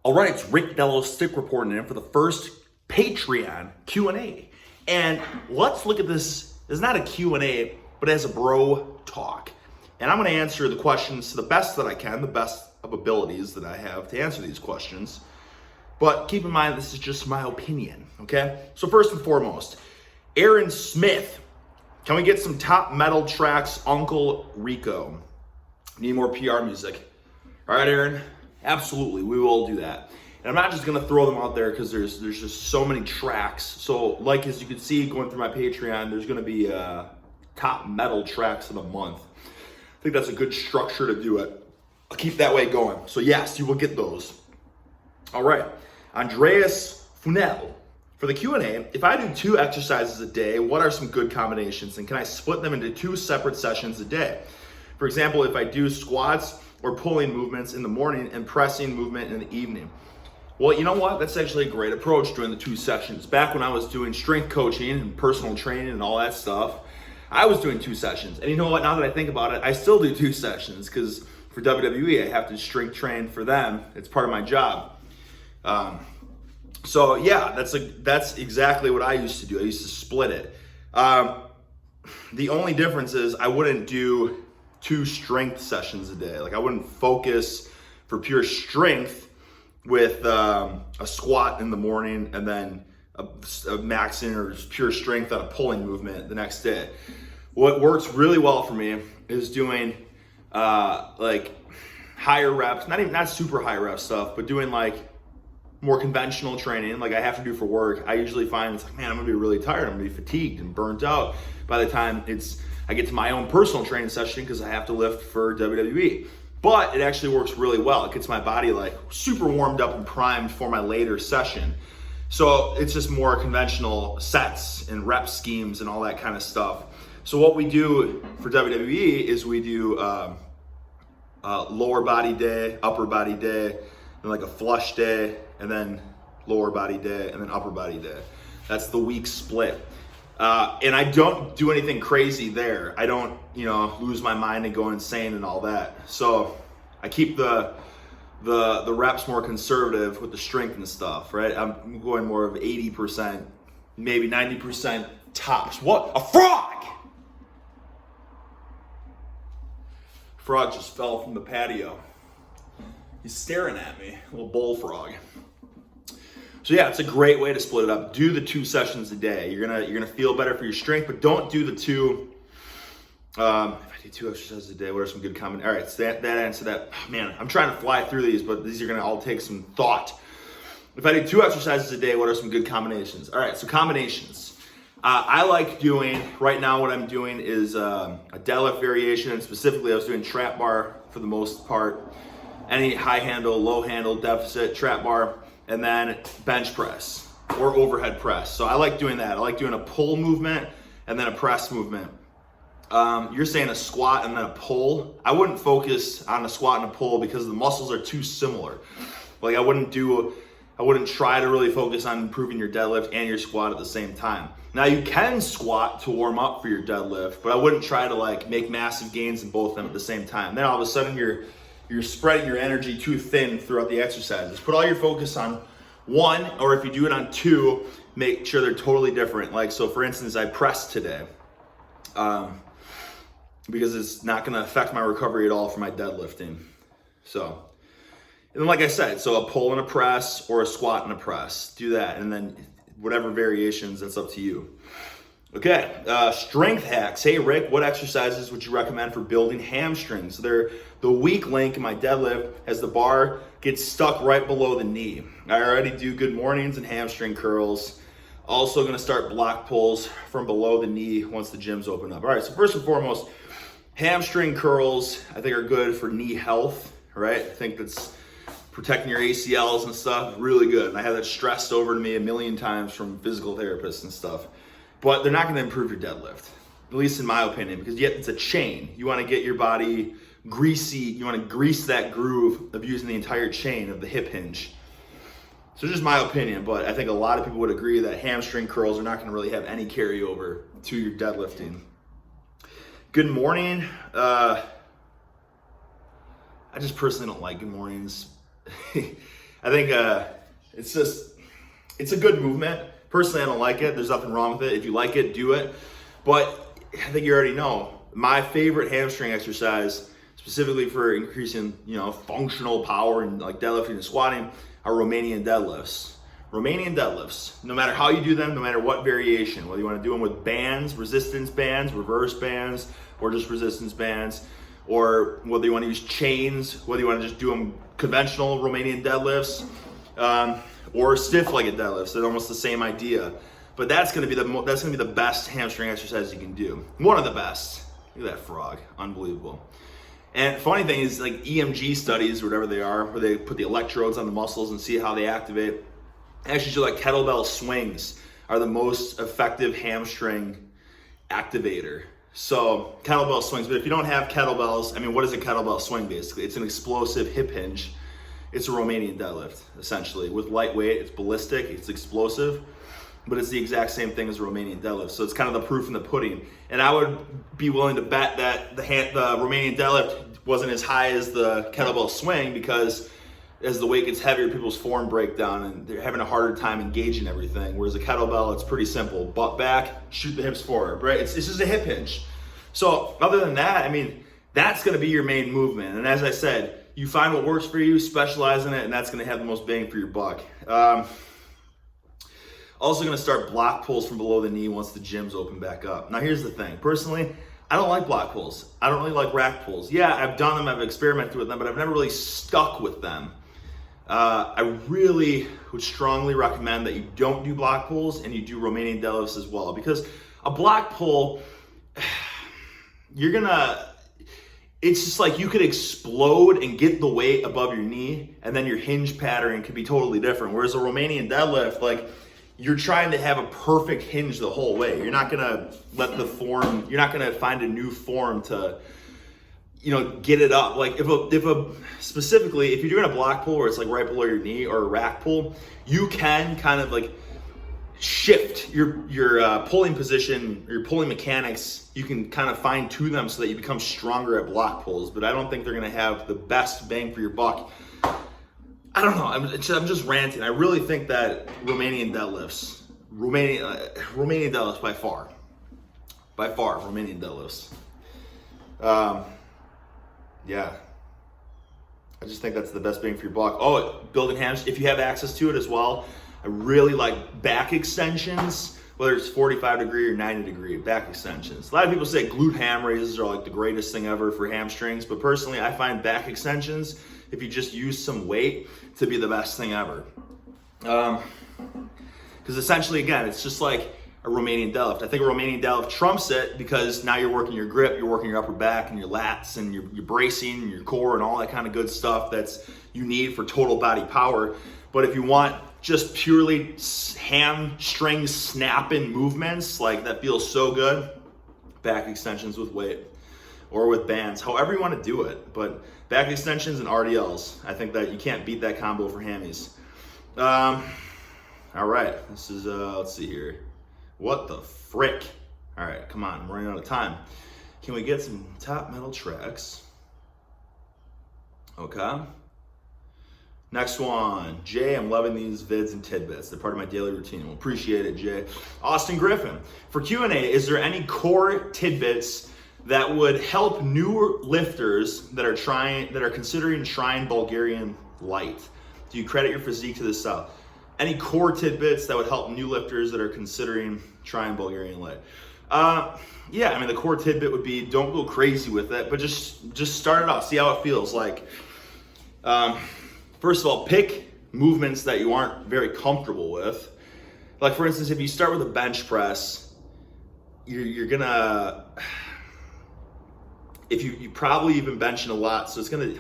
All right, it's Rick Dello Stick reporting in for the first Patreon Q&A. And let's look at this as not a Q&A, but as a bro talk. And I'm going to answer the questions to the best that I can, the best of abilities that I have to answer these questions. But keep in mind, this is just my opinion, okay? So first and foremost, Aaron Smith, can we get some top metal tracks, Uncle Rico? Need more PR music. All right, Aaron, absolutely, we will do that. And I'm not just gonna throw them out there because there's just so many tracks. So like as you can see going through my Patreon, there's gonna be top metal tracks of the month. I think that's a good structure to do it. I'll keep that way going. So yes, you will get those. All right, Andreas Funel. For the Q&A, if I do 2 exercises a day, what are some good combinations? And can I split them into 2 separate sessions a day? For example, if I do squats or pulling movements in the morning and pressing movement in the evening. Well, you know what? That's actually a great approach doing the 2 sessions. Back when I was doing strength coaching and personal training and all that stuff, I was doing 2 sessions. And you know what? Now that I think about it, I still do 2 sessions because for WWE, I have to strength train for them. It's part of my job. So yeah, that's exactly what I used to do. I used to split it. The only difference is I wouldn't do 2 strength sessions a day. Like I wouldn't focus for pure strength with a squat in the morning and then a maxing or pure strength on a pulling movement the next day. What works really well for me is doing like higher reps, not super high rep stuff, but doing like more conventional training like I have to do for work. I usually find it's like, man, I'm gonna be really tired. I'm gonna be fatigued and burnt out by the time I get to my own personal training session because I have to lift for WWE. But it actually works really well. It gets my body like super warmed up and primed for my later session. So it's just more conventional sets and rep schemes and all that kind of stuff. So what we do for WWE is we do lower body day, upper body day, and like a flush day, and then lower body day, and then upper body day. That's the week split. And I don't do anything crazy there. I don't, lose my mind and go insane and all that. So I keep the reps more conservative with the strength and stuff, right? I'm going more of 80%, maybe 90% tops. What? A frog! Frog just fell from the patio. He's staring at me, a little bullfrog. So yeah, it's a great way to split it up. Do the 2 sessions a day. You're gonna feel better for your strength, but don't do the 2. If I do 2 exercises a day, what are some good combinations? All right, so that answer that. Oh, man, I'm trying to fly through these, but these are gonna all take some thought. If I do 2 exercises a day, what are some good combinations? All right, so combinations. I like doing, right now what I'm doing is a deadlift variation, and specifically I was doing trap bar for the most part. Any high handle, low handle, deficit, trap bar, and then bench press or overhead press. So I like doing that. I like doing a pull movement and then a press movement. You're saying a squat and then a pull. I wouldn't focus on a squat and a pull because the muscles are too similar. Like I wouldn't try to really focus on improving your deadlift and your squat at the same time. Now you can squat to warm up for your deadlift, but I wouldn't try to like make massive gains in both of them at the same time. Then all of a sudden you're spreading your energy too thin throughout the exercises. Put all your focus on 1, or if you do it on 2, make sure they're totally different. Like, so for instance, I pressed today because it's not gonna affect my recovery at all for my deadlifting. So, and then like I said, so a pull and a press or a squat and a press, do that. And then whatever variations, that's up to you. Okay, strength hacks. Hey Rick, what exercises would you recommend for building hamstrings? So they're the weak link in my deadlift as the bar gets stuck right below the knee. I already do good mornings and hamstring curls. Also gonna start block pulls from below the knee once the gyms open up. All right, so first and foremost, hamstring curls I think are good for knee health, right? I think that's protecting your ACLs and stuff, really good. And I have that stressed over to me a million times from physical therapists and stuff. But they're not going to improve your deadlift, at least in my opinion, because yet it's a chain. You want to get your body greasy. You want to grease that groove of using the entire chain of the hip hinge. So just my opinion, but I think a lot of people would agree that hamstring curls are not going to really have any carryover to your deadlifting. Good morning. I just personally don't like good mornings. I I think it's a good movement. Personally, I don't like it. There's nothing wrong with it. If you like it, do it. But I think you already know, my favorite hamstring exercise, specifically for increasing, functional power and like deadlifting and squatting, are Romanian deadlifts. Romanian deadlifts, no matter how you do them, no matter what variation, whether you want to do them with bands, resistance bands, reverse bands, or just resistance bands, or whether you want to use chains, whether you want to just do them conventional Romanian deadlifts, or stiff-legged deadlifts. They're almost the same idea. But that's going to be the best hamstring exercise you can do. One of the best. Look at that frog, unbelievable. And funny thing is, like EMG studies or whatever they are, where they put the electrodes on the muscles and see how they activate. Actually, show like kettlebell swings are the most effective hamstring activator. So kettlebell swings, but if you don't have kettlebells, I mean, what is a kettlebell swing basically? It's an explosive hip hinge. It's a Romanian deadlift, essentially. With lightweight, it's ballistic, it's explosive, but it's the exact same thing as a Romanian deadlift. So it's kind of the proof in the pudding. And I would be willing to bet that the Romanian deadlift wasn't as high as the kettlebell swing, because as the weight gets heavier, people's form break down and they're having a harder time engaging everything. Whereas a kettlebell, it's pretty simple. Butt back, shoot the hips forward, right? It's just a hip hinge. So other than that, I mean, that's gonna be your main movement. And as I said, you find what works for you, specialize in it, and that's gonna have the most bang for your buck. Also gonna start block pulls from below the knee once the gyms open back up. Now here's the thing, personally, I don't like block pulls. I don't really like rack pulls. Yeah, I've done them, I've experimented with them, but I've never really stuck with them. I really would strongly recommend that you don't do block pulls and you do Romanian deadlifts as well, because a block pull, it's just like you could explode and get the weight above your knee, and then your hinge pattern could be totally different. Whereas a Romanian deadlift, like, you're trying to have a perfect hinge the whole way. You're not gonna you're not gonna find a new form to, get it up. Like specifically, if you're doing a block pull where it's like right below your knee, or a rack pull, you can kind of like shift your pulling position, your pulling mechanics. You can kind of fine tune them so that you become stronger at block pulls, but I don't think they're gonna have the best bang for your buck. I don't know, I'm just ranting. I really think that Romanian deadlifts by far, Romanian deadlifts. Yeah, I just think that's the best bang for your buck. Oh, building hamstrings, if you have access to it as well. I really like back extensions, whether it's 45 degree or 90 degree back extensions. A lot of people say glute ham raises are like the greatest thing ever for hamstrings, but personally I find back extensions, if you just use some weight, to be the best thing ever. Because essentially, again, it's just like a Romanian deadlift. I think a Romanian deadlift trumps it, because now you're working your grip, you're working your upper back and your lats, and you're bracing and your core and all that kind of good stuff that's you need for total body power. But if you want just purely hamstring snapping movements, like that feels so good, back extensions with weight or with bands, however you want to do it. But back extensions and RDLs, I think that you can't beat that combo for hammies. All right, this is, let's see here. What the frick? All right, come on, I'm running out of time. Can we get some top metal tracks? Okay. Next one, Jay, I'm loving these vids and tidbits. They're part of my daily routine. We'll appreciate it, Jay. Austin Griffin, for Q&A, is there any core tidbits that would help newer lifters that are considering trying Bulgarian light? Do you credit your physique to this style? Any core tidbits that would help new lifters that are considering trying Bulgarian light? Yeah, I mean, the core tidbit would be don't go crazy with it, but just start it out, see how it feels like. First of all, pick movements that you aren't very comfortable with. Like for instance, if you start with a bench press, you're gonna, if you probably you've been benching a lot, so it's gonna,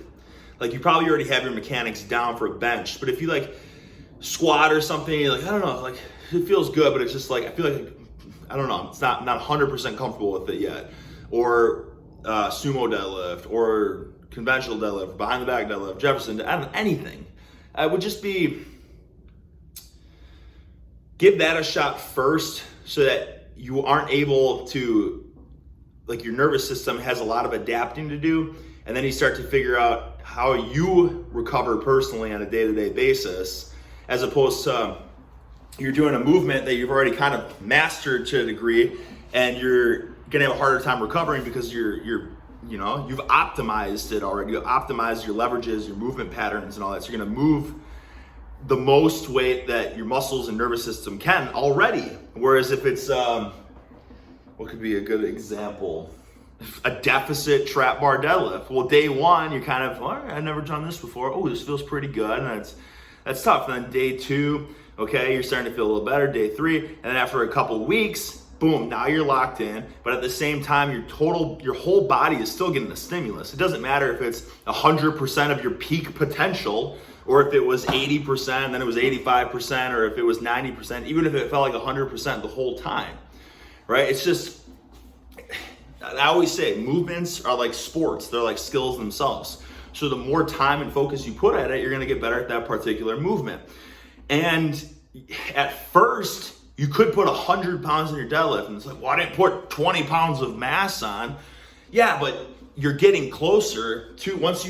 like you probably already have your mechanics down for a bench. But if you like squat or something, you're like, I don't know, like it feels good, but it's just like, I feel like, I don't know, it's not 100% comfortable with it yet. Or sumo deadlift, or conventional deadlift, behind the back deadlift, Jefferson, I don't know, anything. I would just give that a shot first, so that you aren't able to, like your nervous system has a lot of adapting to do, And then you start to figure out how you recover personally on a day-to-day basis, as opposed to you're doing a movement that you've already kind of mastered to a degree, and you're gonna have a harder time recovering because you've optimized it already. You've optimized your leverages, your movement patterns and all that. So you're gonna move the most weight that your muscles and nervous system can already. Whereas if it's, what could be a good example? A deficit trap bar deadlift. Well, day one, you're kind of, all right, I've never done this before. Oh, this feels pretty good. And that's tough. And then day two, okay, you're starting to feel a little better. Day three, and then after a couple weeks, boom, now you're locked in. But at the same time, your whole body is still getting the stimulus. It doesn't matter if it's 100% of your peak potential, or if it was 80%, then it was 85%, or if it was 90%, even if it felt like 100% the whole time, right? It's just, I always say movements are like sports. They're like skills themselves. So the more time and focus you put at it, you're gonna get better at that particular movement. And at first, you could put 100 pounds in your deadlift, and it's like, well, I didn't put 20 pounds of mass on. Yeah, but you're getting closer to, once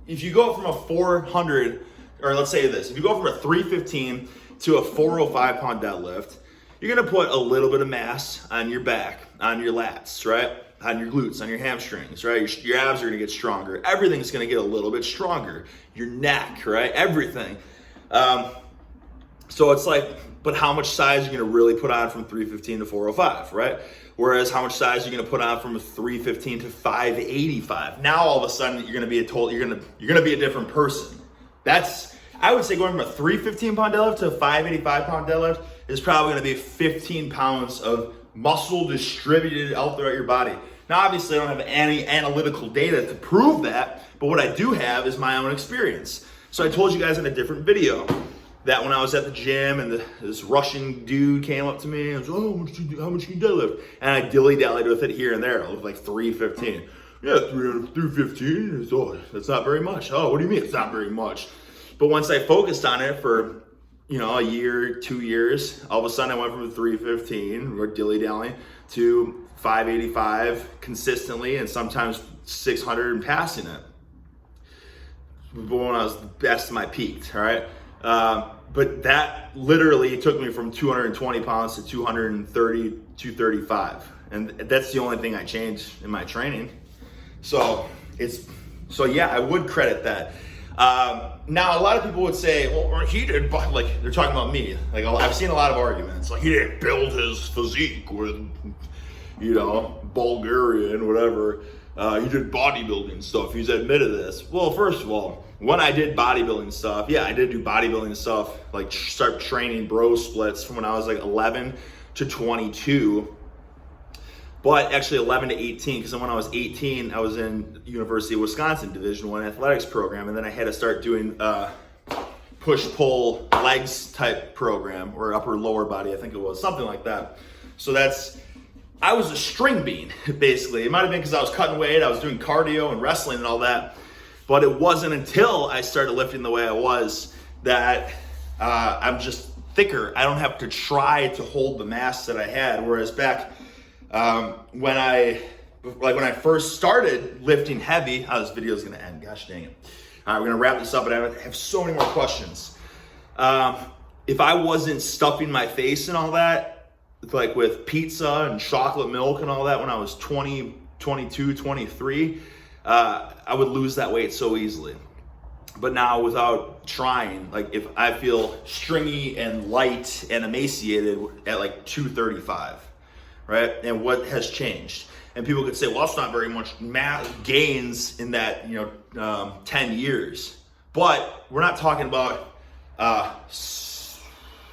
if you go from a 400, or let's say this, if you go from a 315 to a 405 pound deadlift, you're gonna put a little bit of mass on your back, on your lats, right? On your glutes, on your hamstrings, right? Your abs are gonna get stronger. Everything's gonna get a little bit stronger. Your neck, right? Everything. So it's like, but how much size are you gonna really put on from 315 to 405, right? Whereas how much size are you gonna put on from 315 to 585? Now all of a sudden you're gonna be a different person. I would say going from a 315 pound deadlift to a 585 pound deadlift is probably gonna be 15 pounds of muscle distributed out throughout your body. Now obviously I don't have any analytical data to prove that, but what I do have is my own experience. So I told you guys in a different video that when I was at the gym and this Russian dude came up to me and was, oh, how much can you deadlift? And I dilly-dallied with it here and there. I was like 315. Yeah, 315, oh, that's not very much. Oh, what do you mean it's not very much? But once I focused on it for, a year, 2 years, all of a sudden I went from 315, or dilly-dallying, to 585 consistently, and sometimes 600 and passing it. But when I was best of my peak, all right? But that literally took me from 220 pounds to 230, 235. And that's the only thing I changed in my training. So yeah, I would credit that. Now a lot of people would say, well, he did, like they're talking about me. Like I've seen a lot of arguments, like he didn't build his physique with, Bulgarian, whatever. He did bodybuilding stuff. He's admitted this. Well, first of all, when I did bodybuilding stuff, yeah, I did do bodybuilding stuff, like start training bro splits from when I was like 11 to 22. But actually 11 to 18, because when I was 18, I was in University of Wisconsin Division I athletics program, and then I had to start doing push-pull legs type program, or upper lower body, I think it was, something like that. So I was a string bean, basically. It might have been because I was cutting weight, I was doing cardio and wrestling and all that, but it wasn't until I started lifting the way I was that I'm just thicker. I don't have to try to hold the mass that I had, whereas back when I first started lifting heavy, how this video is gonna end, gosh dang it. All right, we're gonna wrap this up, but I have so many more questions. If I wasn't stuffing my face and all that, like with pizza and chocolate milk and all that when I was 20, 22, 23, I would lose that weight so easily. But now without trying, like if I feel stringy and light and emaciated at like 235. Right? And what has changed? And people could say, well, that's not very much gains in that, 10 years. But we're not talking about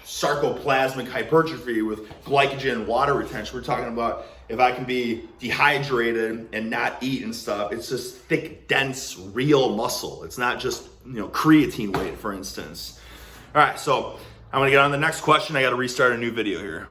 sarcoplasmic hypertrophy with glycogen and water retention. We're talking about if I can be dehydrated and not eat and stuff, it's just thick, dense, real muscle. It's not just, creatine weight, for instance. All right, so I'm gonna get on to the next question. I gotta restart a new video here.